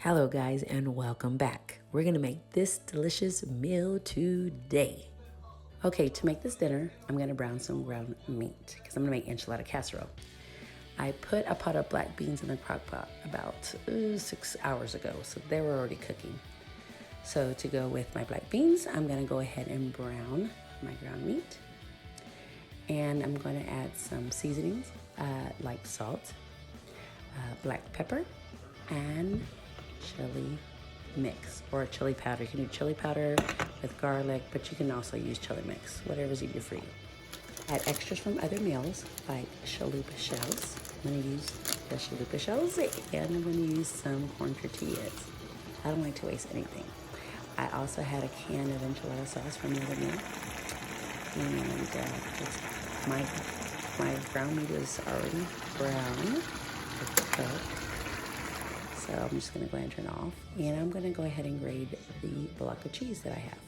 Hello guys and welcome back. We're gonna make this delicious meal today. Okay, to make this dinner, I'm gonna brown some ground meat because I'm gonna make enchilada casserole. I put a pot of black beans in the crock pot about 6 hours ago, so they were already cooking. So to go with my black beans, I'm gonna go ahead and brown my ground meat. And I'm gonna add some seasonings like salt, black pepper, and chili mix or chili powder. You can do chili powder with garlic, but you can also use chili mix, whatever's easier for you. Add extras from other meals like chalupa shells. I'm going to use the chalupa shells and I'm going to use some corn tortillas. I don't like to waste anything. I also had a can of enchilada sauce from the other meal. And my ground meat is already brown. It's cooked. So I'm just gonna go ahead and turn it off. And I'm gonna go ahead and grate the block of cheese that I have.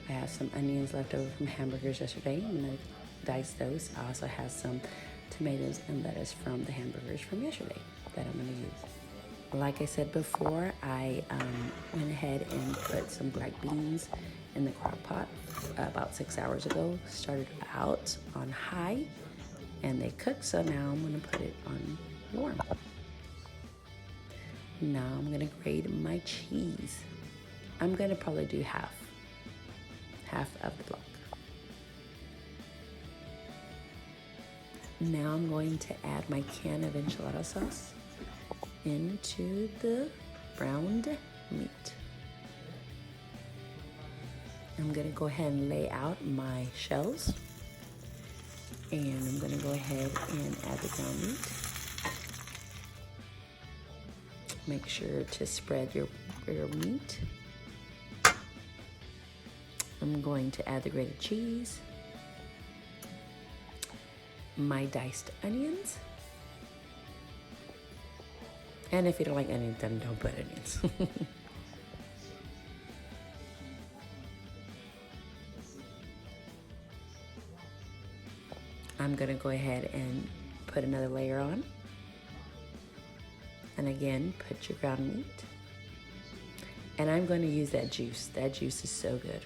I have some onions left over from hamburgers yesterday. I'm gonna dice those. I also have some tomatoes and lettuce from the hamburgers from yesterday that I'm gonna use. Like I said before, I went ahead and put some black beans in the crock pot about 6 hours ago. Started out on high and they cooked, so now I'm gonna put it on warm. Now I'm gonna grate my cheese. I'm gonna probably do half of the block. Now I'm going to add my can of enchilada sauce into the browned meat. I'm gonna go ahead and lay out my shells. And I'm gonna go ahead and add the ground meat. Make sure to spread your meat. I'm going to add the grated cheese, my diced onions, and if you don't like onions, then don't put onions. I'm gonna go ahead and put another layer on. And again, put your ground meat. And I'm going to use that juice. That juice is so good.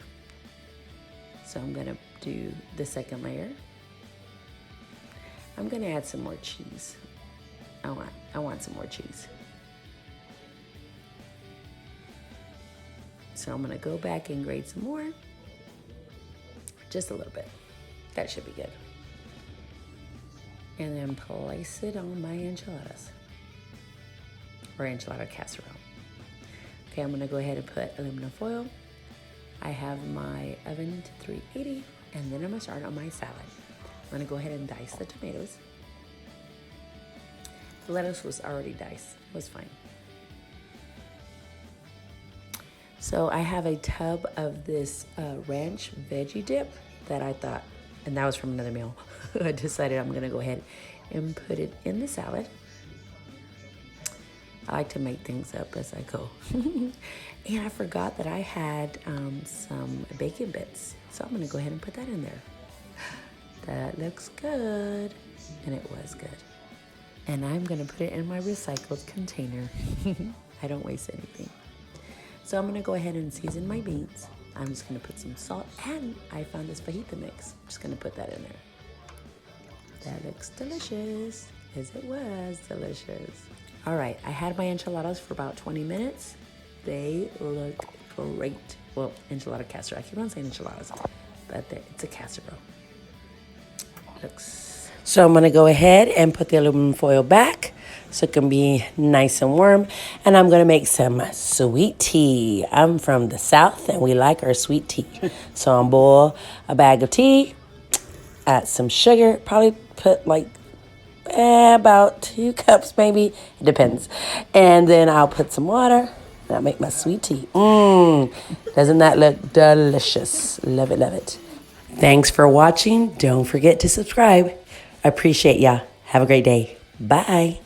So I'm going to do the second layer. I'm going to add some more cheese. I want some more cheese. So I'm going to go back and grate some more. Just a little bit. That should be good. And then place it on my enchiladas. Or enchilada casserole. Okay, I'm gonna go ahead and put aluminum foil. I have my oven to 380, and then I'm gonna start on my salad. I'm gonna go ahead and dice the tomatoes. The lettuce was already diced, it was fine. So I have a tub of this ranch veggie dip that I thought, and that was from another meal. I decided I'm gonna go ahead and put it in the salad. I like to make things up as I go. And I forgot that I had some bacon bits. So I'm gonna go ahead and put that in there. That looks good. And it was good. And I'm gonna put it in my recycled container. I don't waste anything. So I'm gonna go ahead and season my beans. I'm just gonna put some salt, and I found this fajita mix. I'm just gonna put that in there. That looks delicious, as it was delicious. All right, I had my enchiladas for about 20 minutes. They look great. Well, enchilada casserole. I keep on saying enchiladas, but it's a casserole. So I'm gonna go ahead and put the aluminum foil back so it can be nice and warm. And I'm gonna make some sweet tea. I'm from the South and we like our sweet tea. So I'm boil a bag of tea, add some sugar, probably put like about 2 cups maybe, it depends. And then I'll put some water and I'll make my sweet tea. Doesn't that look delicious? Love it, love it. Thanks for watching. Don't forget to subscribe. I appreciate ya. Have a great day. Bye.